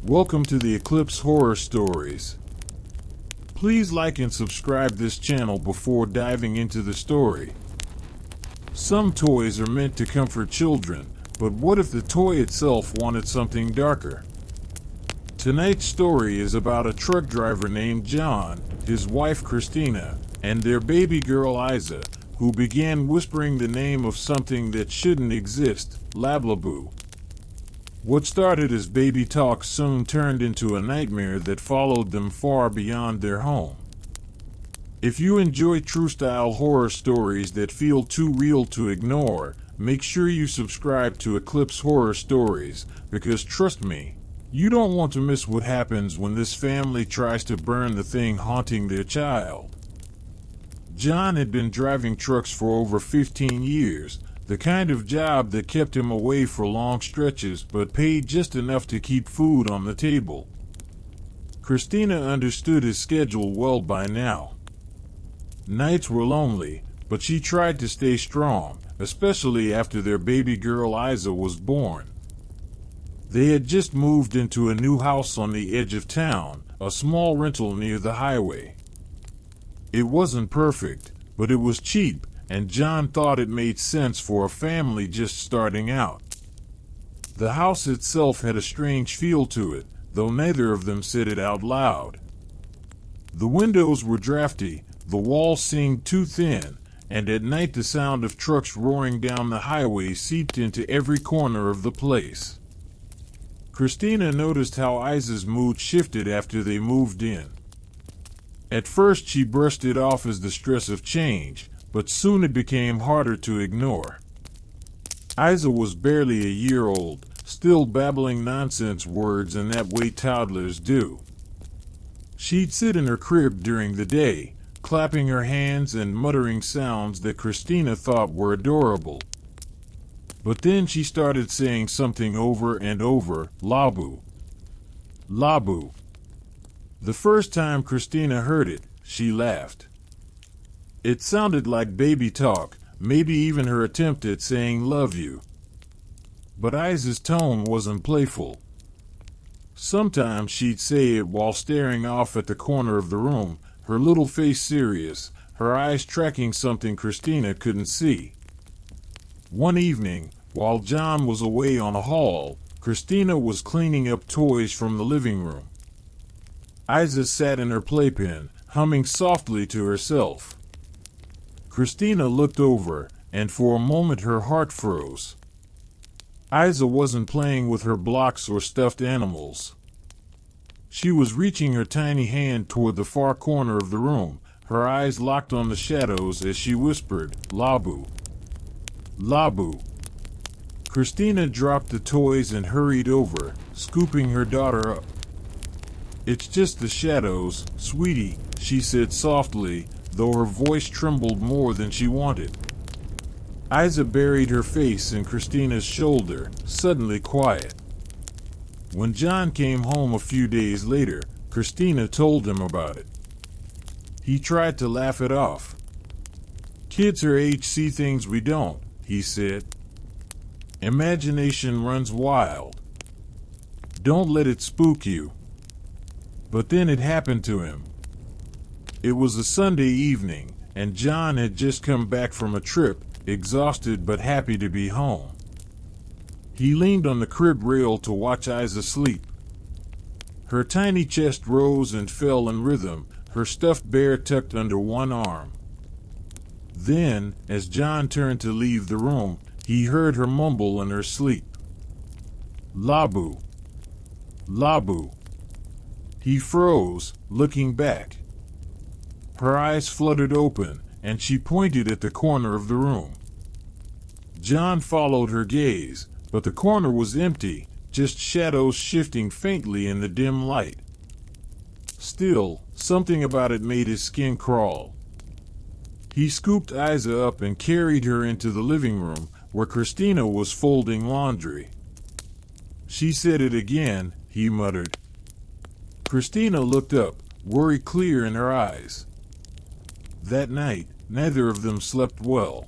Welcome to the Eclipse Horror Stories. Please like and subscribe this channel before diving into the story. Some toys are meant to comfort children, but what if the toy itself wanted something darker? Tonight's story is about a truck driver named John, his wife Christina, and their baby girl Aiza, who began whispering the name of something that shouldn't exist, Lablubu. What started as baby talk soon turned into a nightmare that followed them far beyond their home. If you enjoy true-style horror stories that feel too real to ignore, make sure you subscribe to Eclipse Horror Stories, because trust me, you don't want to miss what happens when this family tries to burn the thing haunting their child. John had been driving trucks for over 15 years, the kind of job that kept him away for long stretches but paid just enough to keep food on the table. Christina understood his schedule well by now. Nights were lonely, but she tried to stay strong, especially after their baby girl Aiza was born. They had just moved into a new house on the edge of town, a small rental near the highway. It wasn't perfect, but it was cheap, and John thought it made sense for a family just starting out. The house itself had a strange feel to it, though neither of them said it out loud. The windows were drafty, the walls seemed too thin, and at night the sound of trucks roaring down the highway seeped into every corner of the place. Christina noticed how Aiza's mood shifted after they moved in. At first she brushed it off as the stress of change, but soon it became harder to ignore. Aiza was barely a year old, still babbling nonsense words in that way toddlers do. She'd sit in her crib during the day, clapping her hands and muttering sounds that Christina thought were adorable. But then she started saying something over and over, Labu. Labu. The first time Christina heard it, she laughed. It sounded like baby talk, maybe even her attempt at saying love you. But Aiza's tone wasn't playful. Sometimes she'd say it while staring off at the corner of the room, her little face serious, her eyes tracking something Christina couldn't see. One evening, while John was away on a haul, Christina was cleaning up toys from the living room. Aiza sat in her playpen, humming softly to herself. Christina looked over, and for a moment her heart froze. Aiza wasn't playing with her blocks or stuffed animals. She was reaching her tiny hand toward the far corner of the room, her eyes locked on the shadows as she whispered, Labu. Labu. Christina dropped the toys and hurried over, scooping her daughter up. It's just the shadows, sweetie, she said softly, though her voice trembled more than she wanted. Aiza buried her face in Christina's shoulder, suddenly quiet. When John came home a few days later, Christina told him about it. He tried to laugh it off. Kids her age see things we don't, he said. Imagination runs wild. Don't let it spook you. But then it happened to him. It was a Sunday evening, and John had just come back from a trip, exhausted but happy to be home. He leaned on the crib rail to watch Aiza sleep. Her tiny chest rose and fell in rhythm, her stuffed bear tucked under one arm. Then, as John turned to leave the room, he heard her mumble in her sleep. Labu. Labu. He froze, looking back. Her eyes fluttered open, and she pointed at the corner of the room. John followed her gaze, but the corner was empty, just shadows shifting faintly in the dim light. Still, something about it made his skin crawl. He scooped Aiza up and carried her into the living room, where Christina was folding laundry. She said it again, he muttered. Christina looked up, worry clear in her eyes. That night, neither of them slept well.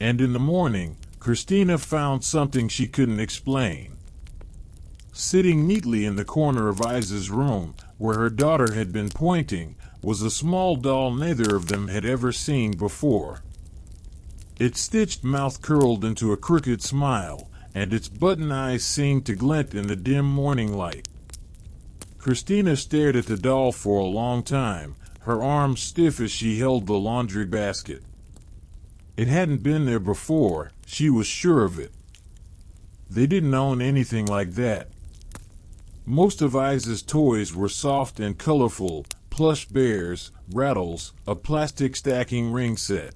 And in the morning, Christina found something she couldn't explain. Sitting neatly in the corner of Aiza's room, where her daughter had been pointing, was a small doll neither of them had ever seen before. Its stitched mouth curled into a crooked smile, and its button eyes seemed to glint in the dim morning light. Christina stared at the doll for a long time, her arms stiff as she held the laundry basket. It hadn't been there before, she was sure of it. They didn't own anything like that. Most of Aiza's toys were soft and colorful, plush bears, rattles, a plastic stacking ring set.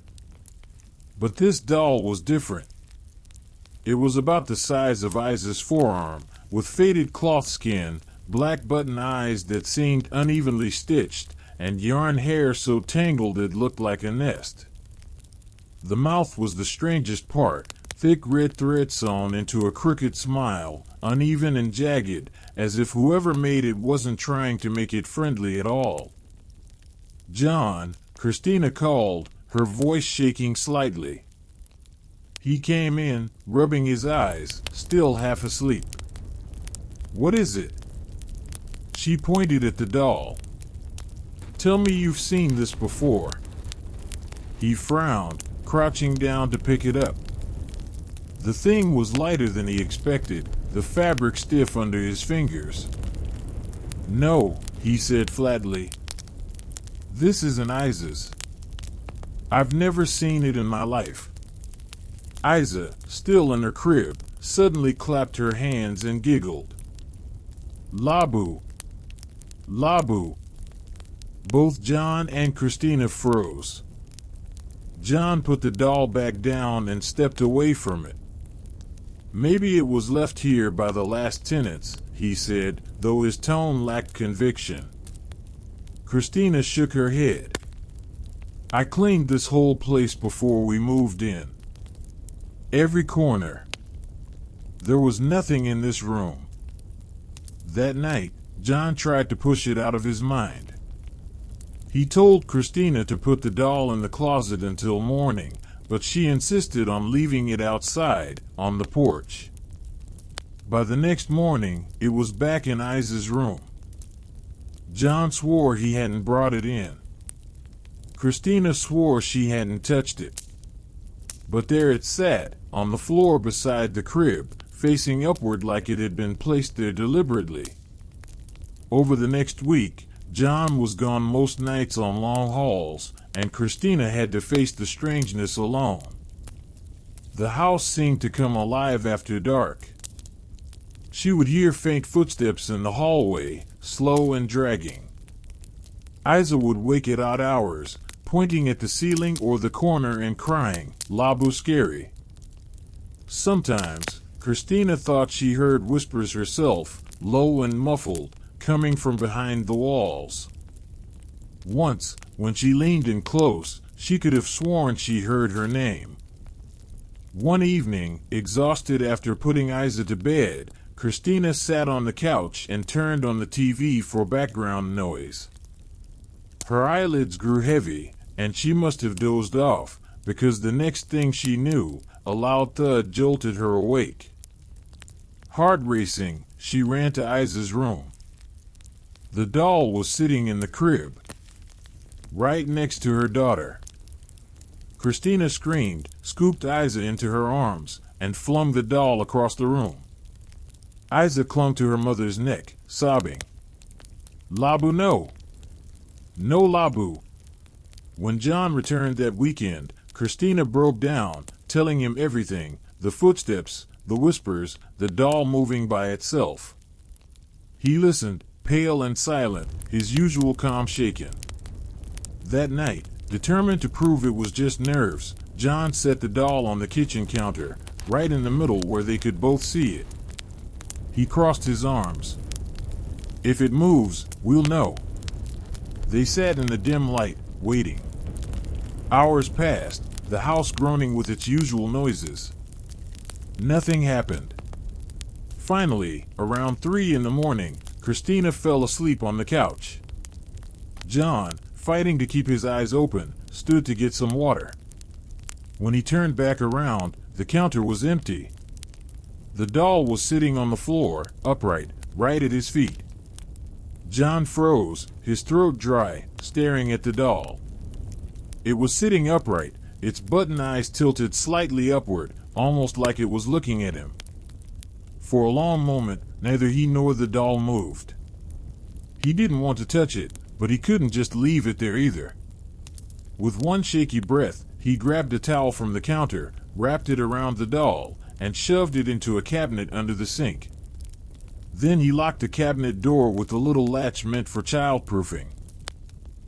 But this doll was different. It was about the size of Aiza's forearm, with faded cloth skin, black button eyes that seemed unevenly stitched, and yarn hair so tangled it looked like a nest. The mouth was the strangest part, thick red thread sewn into a crooked smile, uneven and jagged, as if whoever made it wasn't trying to make it friendly at all. "John," Christina called, her voice shaking slightly. He came in, rubbing his eyes, still half asleep. "What is it?" She pointed at the doll. "Tell me you've seen this before." He frowned, crouching down to pick it up. The thing was lighter than he expected, the fabric stiff under his fingers. "No," he said flatly. "This isn't Aiza's. I've never seen it in my life." Aiza, still in her crib, suddenly clapped her hands and giggled. "Labu! Labu!" Both John and Christina froze. John put the doll back down and stepped away from it. "Maybe it was left here by the last tenants," he said, though his tone lacked conviction. Christina shook her head. "I cleaned this whole place before we moved in. Every corner. There was nothing in this room." That night, John tried to push it out of his mind. He told Christina to put the doll in the closet until morning, but she insisted on leaving it outside, on the porch. By the next morning, it was back in Aiza's room. John swore he hadn't brought it in. Christina swore she hadn't touched it. But there it sat, on the floor beside the crib, facing upward like it had been placed there deliberately. Over the next week, John was gone most nights on long hauls, and Christina had to face the strangeness alone. The house seemed to come alive after dark. She would hear faint footsteps in the hallway, slow and dragging. Aiza would wake at odd hours, pointing at the ceiling or the corner and crying, "Labu scary." Sometimes, Christina thought she heard whispers herself, low and muffled, coming from behind the walls. Once, when she leaned in close, she could have sworn she heard her name. One evening, exhausted after putting Aiza to bed, Christina sat on the couch and turned on the TV for background noise. Her eyelids grew heavy, and she must have dozed off, because the next thing she knew, a loud thud jolted her awake. Heart racing, she ran to Aiza's room. The doll was sitting in the crib, right next to her daughter. Christina screamed, scooped Aiza into her arms, and flung the doll across the room. Aiza clung to her mother's neck, sobbing. "Labu, no! No, Labu!" When John returned that weekend, Christina broke down, telling him everything, the footsteps, the whispers, the doll moving by itself. He listened, pale and silent, his usual calm shaken. That night, determined to prove it was just nerves, John set the doll on the kitchen counter, right in the middle where they could both see it. He crossed his arms. "If it moves, we'll know." They sat in the dim light, waiting. Hours passed, the house groaning with its usual noises. Nothing happened. Finally, around 3 in the morning, Christina fell asleep on the couch. John, fighting to keep his eyes open, stood to get some water. When he turned back around, the counter was empty. The doll was sitting on the floor, upright, right at his feet. John froze, his throat dry, staring at the doll. It was sitting upright, its button eyes tilted slightly upward, almost like it was looking at him. For a long moment, neither he nor the doll moved. He didn't want to touch it, but he couldn't just leave it there either. With one shaky breath, he grabbed a towel from the counter, wrapped it around the doll, and shoved it into a cabinet under the sink. Then he locked the cabinet door with a little latch meant for childproofing.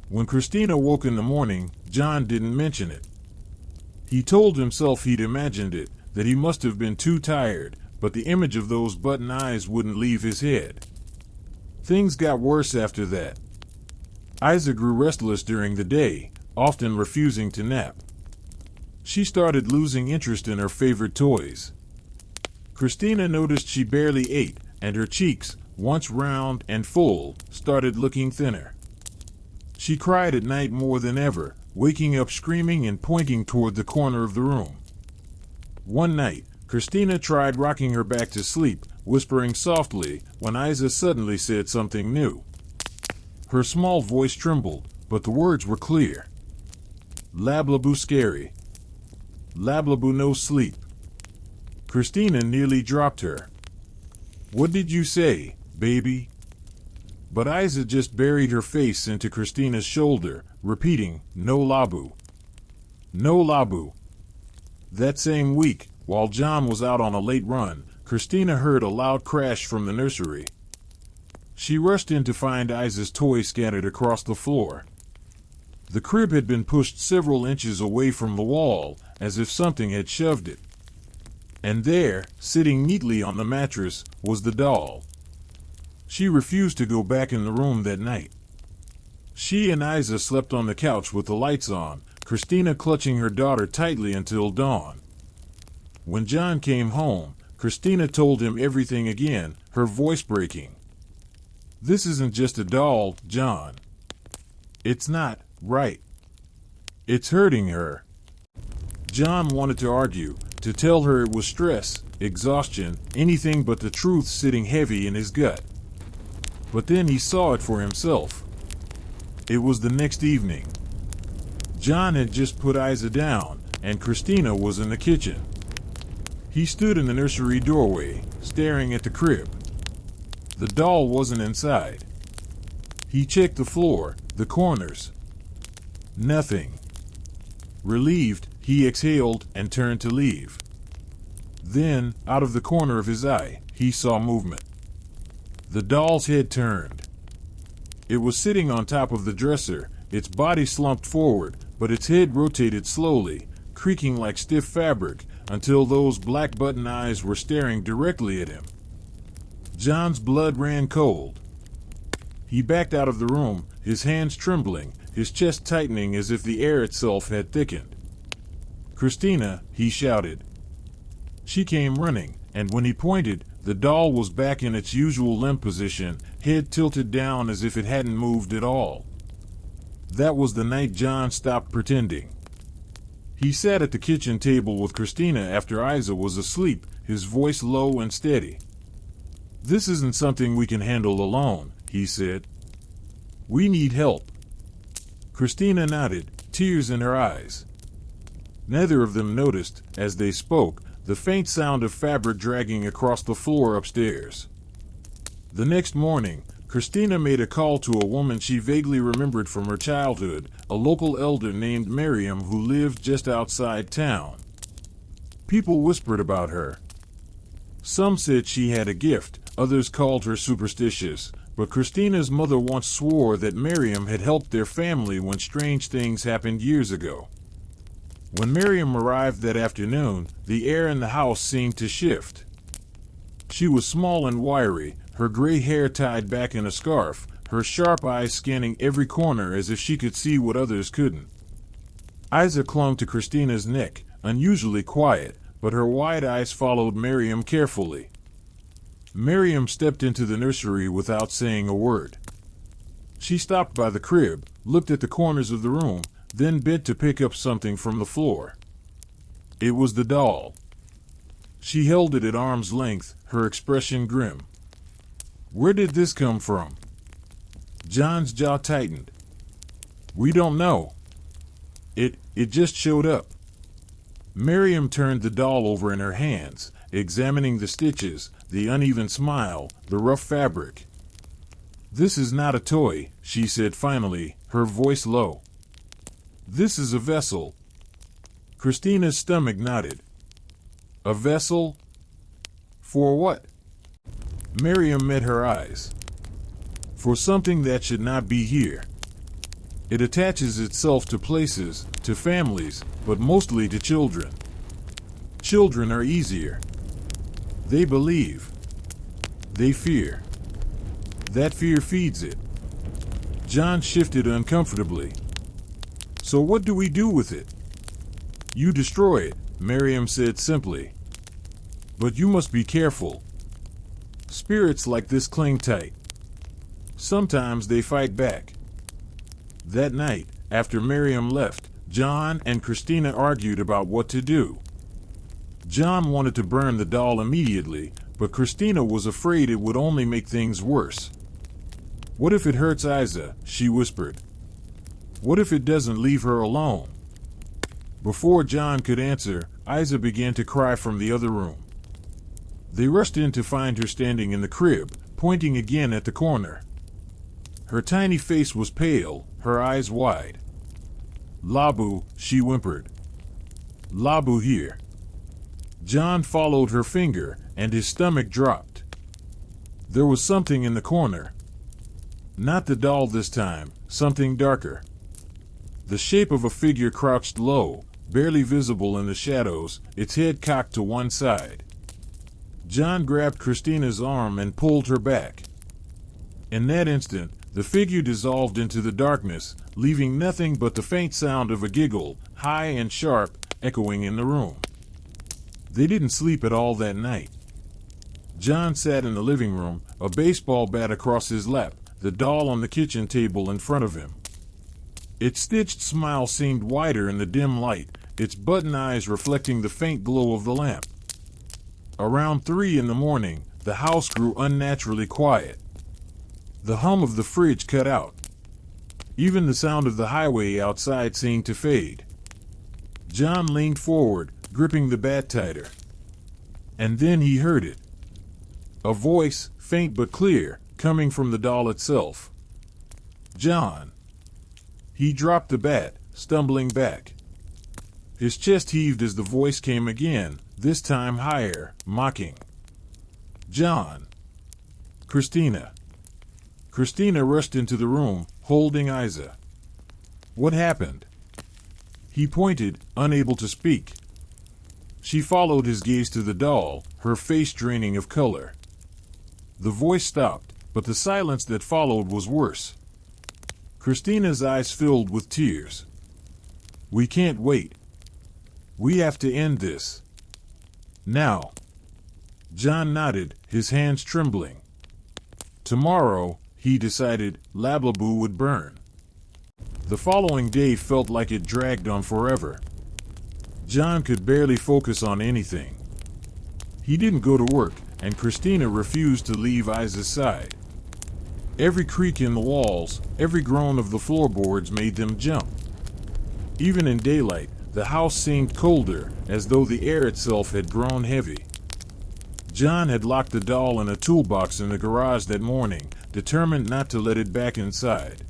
When Christina woke in the morning, John didn't mention it. He told himself he'd imagined it, that he must have been too tired, but the image of those button eyes wouldn't leave his head. Things got worse after that. Aiza grew restless during the day, often refusing to nap. She started losing interest in her favorite toys. Christina noticed she barely ate, and her cheeks, once round and full, started looking thinner. She cried at night more than ever, waking up screaming and pointing toward the corner of the room. One night, Christina tried rocking her back to sleep, whispering softly, when Aiza suddenly said something new. Her small voice trembled, but the words were clear. Lablubu scary. Lablubu no sleep. Christina nearly dropped her. What did you say, baby? But Aiza just buried her face into Christina's shoulder, repeating, no labu. No labu. That same week, while John was out on a late run, Christina heard a loud crash from the nursery. She rushed in to find Aiza's toys scattered across the floor. The crib had been pushed several inches away from the wall, as if something had shoved it. And there, sitting neatly on the mattress, was the doll. She refused to go back in the room that night. She and Aiza slept on the couch with the lights on, Christina clutching her daughter tightly until dawn. When John came home, Christina told him everything again, her voice breaking. This isn't just a doll, John. It's not, right? It's hurting her. John wanted to argue, to tell her it was stress, exhaustion, anything but the truth sitting heavy in his gut. But then he saw it for himself. It was the next evening. John had just put Aiza down, and Christina was in the kitchen. He stood in the nursery doorway, staring at the crib. The doll wasn't inside. He checked the floor, the corners. Nothing. Relieved, he exhaled and turned to leave. Then, out of the corner of his eye, he saw movement. The doll's head turned. It was sitting on top of the dresser, its body slumped forward, but its head rotated slowly, creaking like stiff fabric, until those black button eyes were staring directly at him. John's blood ran cold. He backed out of the room, his hands trembling, his chest tightening as if the air itself had thickened. Christina, he shouted. She came running, and when he pointed, the doll was back in its usual limp position, head tilted down as if it hadn't moved at all. That was the night John stopped pretending. He sat at the kitchen table with Christina after Aiza was asleep, his voice low and steady. This isn't something we can handle alone, he said. We need help. Christina nodded, tears in her eyes. Neither of them noticed, as they spoke, the faint sound of fabric dragging across the floor upstairs. The next morning, Christina made a call to a woman she vaguely remembered from her childhood, a local elder named Miriam who lived just outside town. People whispered about her. Some said she had a gift, others called her superstitious, but Christina's mother once swore that Miriam had helped their family when strange things happened years ago. When Miriam arrived that afternoon, the air in the house seemed to shift. She was small and wiry, her gray hair tied back in a scarf, her sharp eyes scanning every corner as if she could see what others couldn't. Aiza clung to Christina's neck, unusually quiet, but her wide eyes followed Miriam carefully. Miriam stepped into the nursery without saying a word. She stopped by the crib, looked at the corners of the room, then bent to pick up something from the floor. It was the doll. She held it at arm's length, her expression grim. Where did this come from? John's jaw tightened. We don't know. It just showed up. Miriam turned the doll over in her hands, examining the stitches, the uneven smile, the rough fabric. This is not a toy, she said finally, her voice low. This is a vessel. Christina's stomach nodded. A vessel? For what? Miriam met her eyes. For something that should not be here. It attaches itself to places, to families, but mostly to children. Children are easier. They believe. They fear. That fear feeds it. John shifted uncomfortably. So what do we do with it? You destroy it, Miriam said simply. But you must be careful. Spirits like this cling tight. Sometimes they fight back. That night, after Miriam left, John and Christina argued about what to do. John wanted to burn the doll immediately, but Christina was afraid it would only make things worse. What if it hurts Aiza? She whispered. What if it doesn't leave her alone? Before John could answer, Aiza began to cry from the other room. They rushed in to find her standing in the crib, pointing again at the corner. Her tiny face was pale, her eyes wide. Labu, she whimpered. Labu here. John followed her finger, and his stomach dropped. There was something in the corner. Not the doll this time, something darker. The shape of a figure crouched low, barely visible in the shadows, its head cocked to one side. John grabbed Christina's arm and pulled her back. In that instant, the figure dissolved into the darkness, leaving nothing but the faint sound of a giggle, high and sharp, echoing in the room. They didn't sleep at all that night. John sat in the living room, a baseball bat across his lap, the doll on the kitchen table in front of him. Its stitched smile seemed wider in the dim light, its button eyes reflecting the faint glow of the lamp. Around 3 in the morning, the house grew unnaturally quiet. The hum of the fridge cut out. Even the sound of the highway outside seemed to fade. John leaned forward, gripping the bat tighter. And then he heard it. A voice, faint but clear, coming from the doll itself. John. He dropped the bat, stumbling back. His chest heaved as the voice came again, this time higher, mocking. John. Christina. Christina rushed into the room, holding Aiza. What happened? He pointed, unable to speak. She followed his gaze to the doll, her face draining of color. The voice stopped, but the silence that followed was worse. Christina's eyes filled with tears. We can't wait. We have to end this. Now. John nodded, his hands trembling. Tomorrow, he decided, Lablubu would burn. The following day felt like it dragged on forever. John could barely focus on anything. He didn't go to work, and Christina refused to leave Aiza's side. Every creak in the walls, every groan of the floorboards made them jump. Even in daylight, the house seemed colder, as though the air itself had grown heavy. John had locked the doll in a toolbox in the garage that morning, determined not to let it back inside.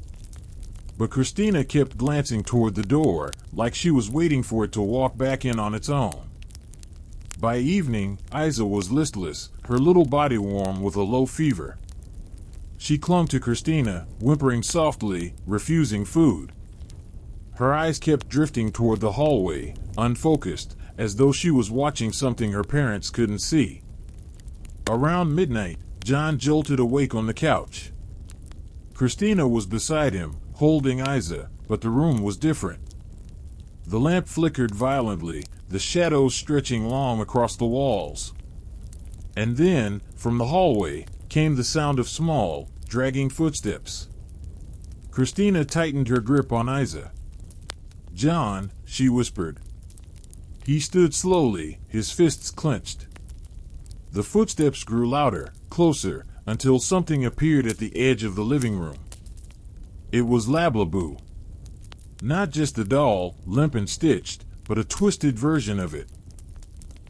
But Christina kept glancing toward the door, like she was waiting for it to walk back in on its own. By evening, Aiza was listless, her little body warm with a low fever. She clung to Christina, whimpering softly, refusing food. Her eyes kept drifting toward the hallway, unfocused, as though she was watching something her parents couldn't see. Around midnight, John jolted awake on the couch. Christina was beside him, holding Aiza, but the room was different. The lamp flickered violently, the shadows stretching long across the walls. And then, from the hallway, came the sound of small, dragging footsteps. Christina tightened her grip on Aiza. John, she whispered. He stood slowly, his fists clenched. The footsteps grew louder, closer, until something appeared at the edge of the living room. It was Lablubu. Not just a doll, limp and stitched, but a twisted version of it.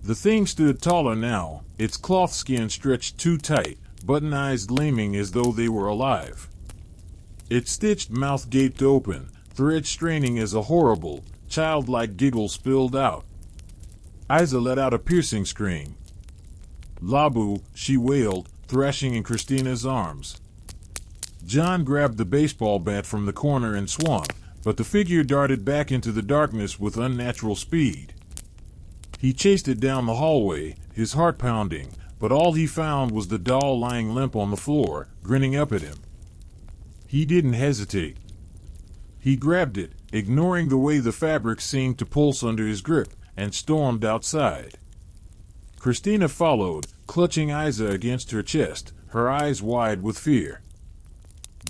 The thing stood taller now, its cloth skin stretched too tight, button eyes gleaming as though they were alive. Its stitched mouth gaped open, thread straining as a horrible, childlike giggle spilled out. Aiza let out a piercing scream. "Labu," she wailed, thrashing in Christina's arms. John grabbed the baseball bat from the corner and swung, but the figure darted back into the darkness with unnatural speed. He chased it down the hallway, his heart pounding, but all he found was the doll lying limp on the floor, grinning up at him. He didn't hesitate. He grabbed it, ignoring the way the fabric seemed to pulse under his grip, and stormed outside. Christina followed, clutching Aiza against her chest, her eyes wide with fear.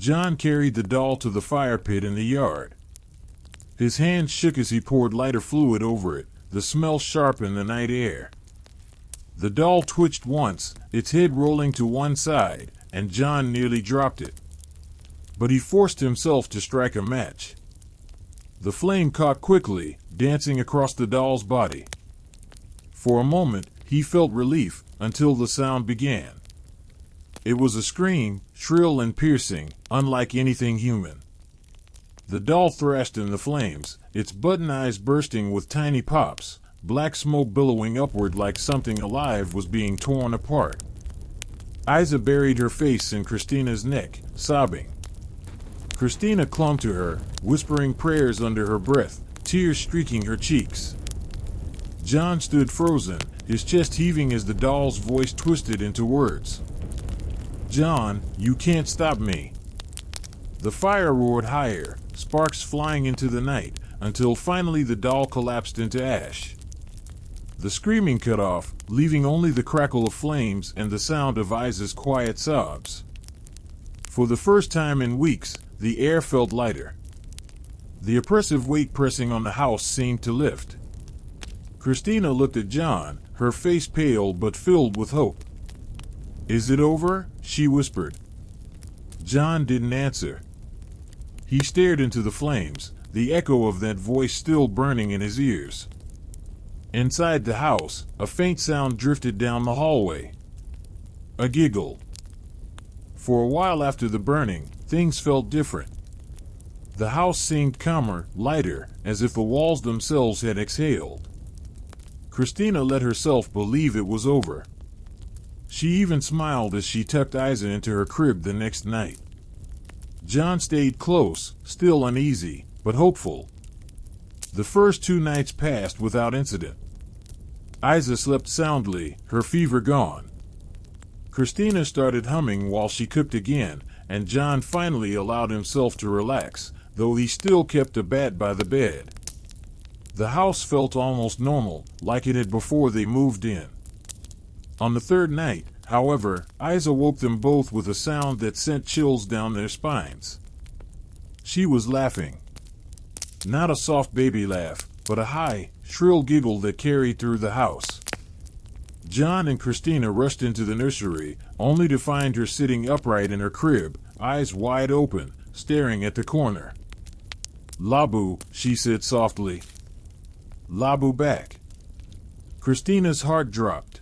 John carried the doll to the fire pit in the yard. His hands shook as he poured lighter fluid over it, the smell sharp in the night air. The doll twitched once, its head rolling to one side, and John nearly dropped it. But he forced himself to strike a match. The flame caught quickly, dancing across the doll's body. For a moment, he felt relief, until the sound began. It was a scream, shrill and piercing, unlike anything human. The doll thrashed in the flames, its button eyes bursting with tiny pops, black smoke billowing upward like something alive was being torn apart. Aiza buried her face in Christina's neck, sobbing. Christina clung to her, whispering prayers under her breath, tears streaking her cheeks. John stood frozen, his chest heaving as the doll's voice twisted into words. "John, you can't stop me." The fire roared higher, sparks flying into the night, until finally the doll collapsed into ash. The screaming cut off, leaving only the crackle of flames and the sound of Aiza's quiet sobs. For the first time in weeks, the air felt lighter. The oppressive weight pressing on the house seemed to lift. Christina looked at John, her face pale but filled with hope. "Is it over?" she whispered. John didn't answer. He stared into the flames, the echo of that voice still burning in his ears. Inside the house, a faint sound drifted down the hallway. A giggle. For a while after the burning, things felt different. The house seemed calmer, lighter, as if the walls themselves had exhaled. Christina let herself believe it was over. She even smiled as she tucked Aiza into her crib the next night. John stayed close, still uneasy, but hopeful. The first 2 nights passed without incident. Aiza slept soundly, her fever gone. Christina started humming while she cooked again, and John finally allowed himself to relax, though he still kept a bat by the bed. The house felt almost normal, like it had before they moved in. On the 3rd night, however, Aiza woke them both with a sound that sent chills down their spines. She was laughing. Not a soft baby laugh, but a high, shrill giggle that carried through the house. John and Christina rushed into the nursery, only to find her sitting upright in her crib, eyes wide open, staring at the corner. "Labu," she said softly. "Labu back." Christina's heart dropped.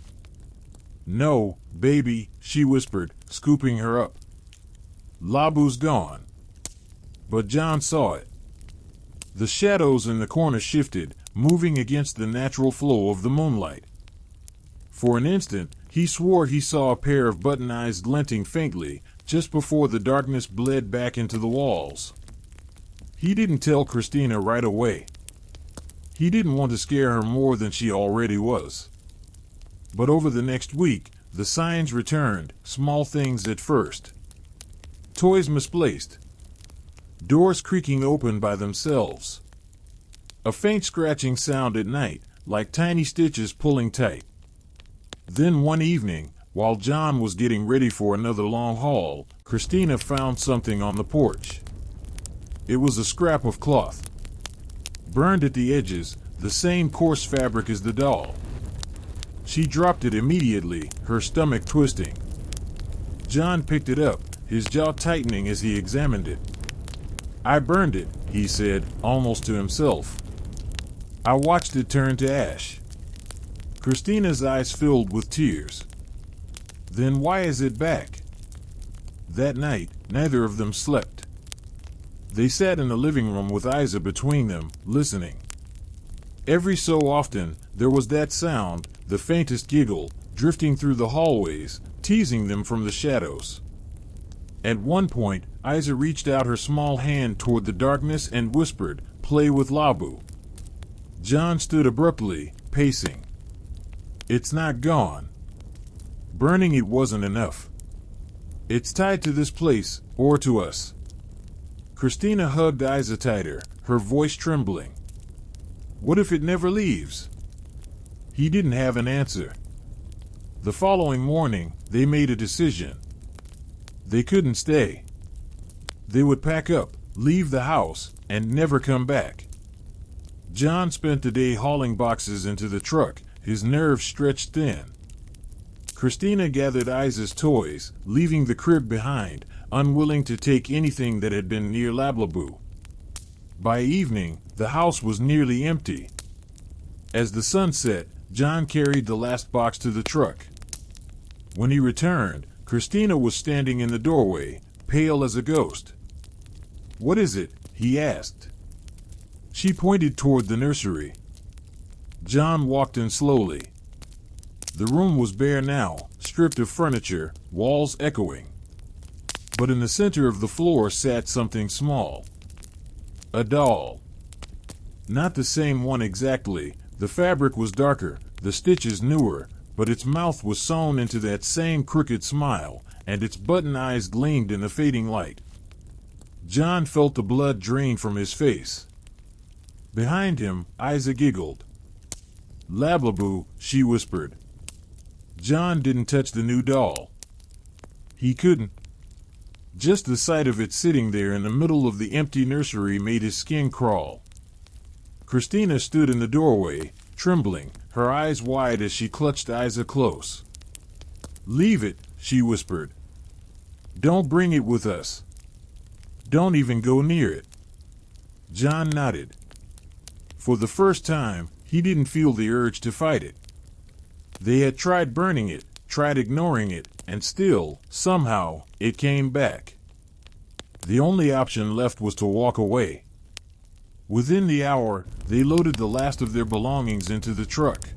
"No, baby," she whispered, scooping her up. "Labu's gone." But John saw it. The shadows in the corner shifted, moving against the natural flow of the moonlight. For an instant, he swore he saw a pair of button eyes glinting faintly, just before the darkness bled back into the walls. He didn't tell Christina right away. He didn't want to scare her more than she already was. But over the next week, the signs returned, small things at first. Toys misplaced. Doors creaking open by themselves. A faint scratching sound at night, like tiny stitches pulling tight. Then one evening, while John was getting ready for another long haul, Christina found something on the porch. It was a scrap of cloth. Burned at the edges, the same coarse fabric as the doll. She dropped it immediately, her stomach twisting. John picked it up, his jaw tightening as he examined it. "I burned it," he said, almost to himself. I watched it turn to ash. Christina's eyes filled with tears. "Then why is it back?" That night, neither of them slept. They sat in the living room with Aiza between them, listening. Every so often, there was that sound, the faintest giggle, drifting through the hallways, teasing them from the shadows. At one point, Aiza reached out her small hand toward the darkness and whispered, "Play with Lablubu." John stood abruptly, pacing. "It's not gone. Burning it wasn't enough. It's tied to this place, or to us." Christina hugged Aiza tighter, her voice trembling. "What if it never leaves?" He didn't have an answer. The following morning, they made a decision. They couldn't stay. They would pack up, leave the house, and never come back. John spent the day hauling boxes into the truck, his nerves stretched thin. Christina gathered Aiza's toys, leaving the crib behind, unwilling to take anything that had been near Lablubu. By evening, the house was nearly empty. As the sun set, John carried the last box to the truck. When he returned, Christina was standing in the doorway, pale as a ghost. "What is it?" he asked. She pointed toward the nursery. John walked in slowly. The room was bare now, stripped of furniture, walls echoing. But in the center of the floor sat something small. A doll. Not the same one exactly. The fabric was darker, the stitches newer, but its mouth was sewn into that same crooked smile, and its button eyes gleamed in the fading light. John felt the blood drain from his face. Behind him, Aiza giggled. "Lablubu," she whispered. John didn't touch the new doll. He couldn't. Just the sight of it sitting there in the middle of the empty nursery made his skin crawl. Christina stood in the doorway, trembling, her eyes wide as she clutched Aiza close. "Leave it," she whispered. "Don't bring it with us. Don't even go near it." John nodded. For the first time, he didn't feel the urge to fight it. They had tried burning it, tried ignoring it, and still, somehow, it came back. The only option left was to walk away. Within the hour, they loaded the last of their belongings into the truck.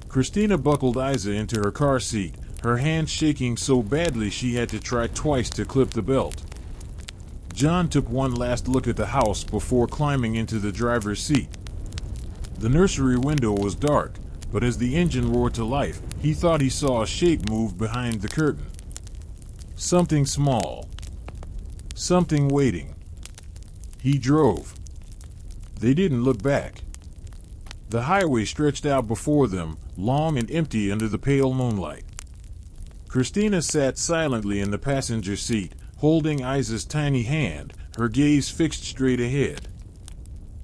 Christina buckled Aiza into her car seat, her hands shaking so badly she had to try twice to clip the belt. John took one last look at the house before climbing into the driver's seat. The nursery window was dark, but as the engine roared to life, he thought he saw a shape move behind the curtain. Something small. Something waiting. He drove. They didn't look back. The highway stretched out before them, long and empty under the pale moonlight. Christina sat silently in the passenger seat, holding Aiza's tiny hand, her gaze fixed straight ahead.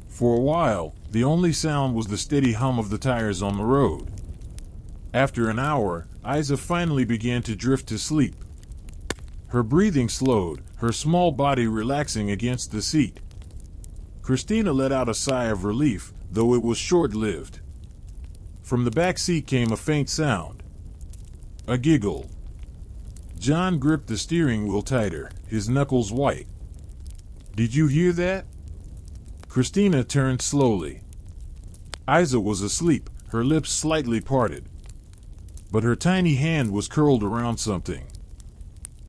For a while, the only sound was the steady hum of the tires on the road. After an hour, Aiza finally began to drift to sleep. Her breathing slowed, her small body relaxing against the seat. Christina let out a sigh of relief, though it was short-lived. From the back seat came a faint sound. A giggle. John gripped the steering wheel tighter, his knuckles white. "Did you hear that?" Christina turned slowly. Aiza was asleep, her lips slightly parted. But her tiny hand was curled around something.